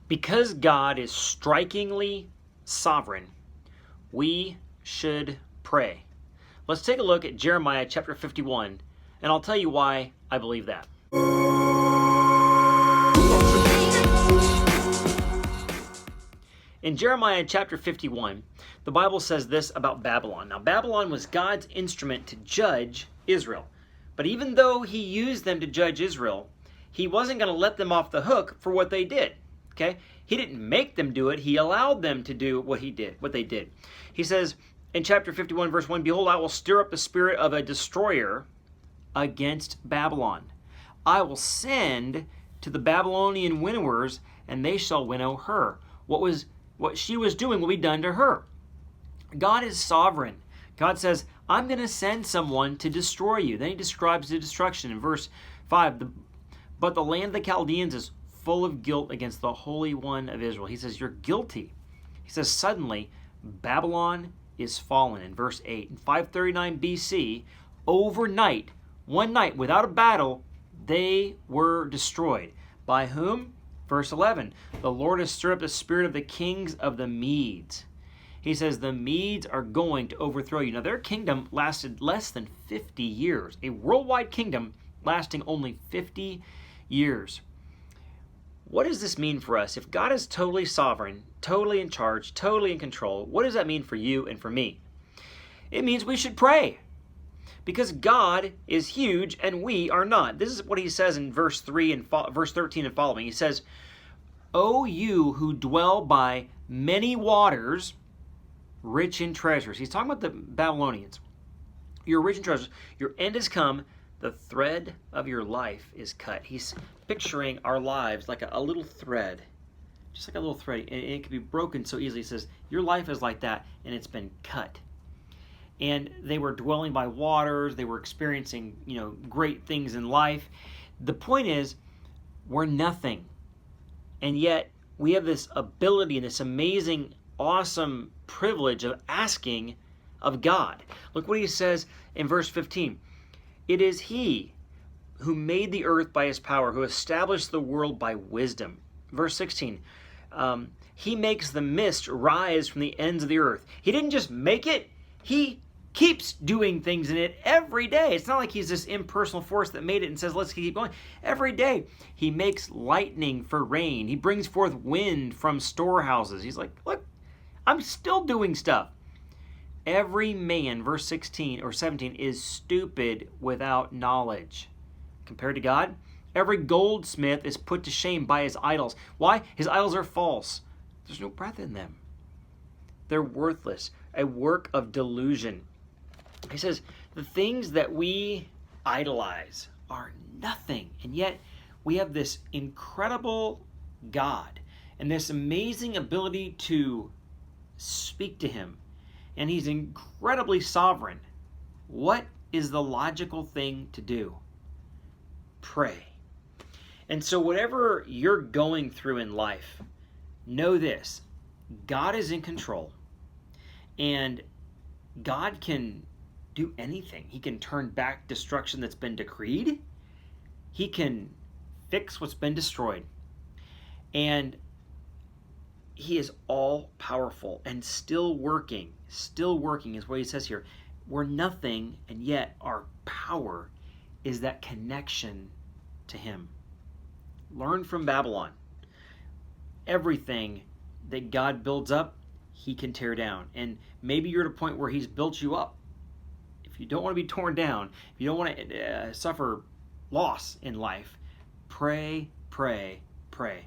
Because God is strikingly sovereign, we should pray. Let's take a look at Jeremiah chapter 51, and I'll tell you why I believe that. In Jeremiah chapter 51, the Bible says this about Babylon. Now, Babylon was God's instrument to judge Israel. But even though he used them to judge Israel, he wasn't going to let them off the hook for what they did. Okay? He didn't make them do it. He allowed them to do what they did. He says in chapter 51, verse 1, "Behold, I will stir up the spirit of a destroyer against Babylon. I will send to the Babylonian winnowers, and they shall winnow her." What she was doing will be done to her. God is sovereign. God says, I'm going to send someone to destroy you. Then he describes the destruction in verse 5. But the land of the Chaldeans is full of guilt against the Holy One of Israel. He says, you're guilty. He says, suddenly, Babylon is fallen in verse 8. In 539 BC, overnight, one night, without a battle, they were destroyed. By whom? Verse 11, the Lord has stirred up the spirit of the kings of the Medes. He says the Medes are going to overthrow you. Now their kingdom lasted less than 50 years. A worldwide kingdom lasting only 50 years. What does this mean for us? If God is totally sovereign, totally in charge, totally in control, what does that mean for you and for me? It means we should pray. Because God is huge and we are not. This is what he says in verse 3 and verse 13 and following. He says, O you who dwell by many waters, rich in treasures. He's talking about the Babylonians. You're rich in treasures. Your end has come. The thread of your life is cut. He's picturing our lives like a little thread. Just like a little thread. And it can be broken so easily. He says, your life is like that and it's been cut. And they were dwelling by waters. They were experiencing, great things in life. The point is, we're nothing. And yet, we have this ability and this amazing, awesome privilege of asking of God. Look what he says in verse 15. It is he who made the earth by his power, who established the world by wisdom. Verse 16. He makes the mist rise from the ends of the earth. He didn't just make it. He keeps doing things in it every day. It's not like he's this impersonal force that made it and says, let's keep going. Every day, he makes lightning for rain. He brings forth wind from storehouses. He's like, look, I'm still doing stuff. Every man, verse 16 or 17, is stupid without knowledge. Compared to God, every goldsmith is put to shame by his idols. Why? His idols are false. There's no breath in them. They're worthless, a work of delusion. He says, the things that we idolize are nothing. And yet, we have this incredible God and this amazing ability to speak to him. And he's incredibly sovereign. What is the logical thing to do? Pray. And so whatever you're going through in life, know this. God is in control. And God can do anything. He can turn back destruction that's been decreed. He can fix what's been destroyed. And he is all powerful and still working is what he says here. We're nothing, and yet our power is that connection to him. Learn from Babylon. Everything that God builds up, he can tear down. And maybe you're at a point where he's built you up. If you don't want to be torn down, if you don't want to suffer loss in life, pray, pray, pray.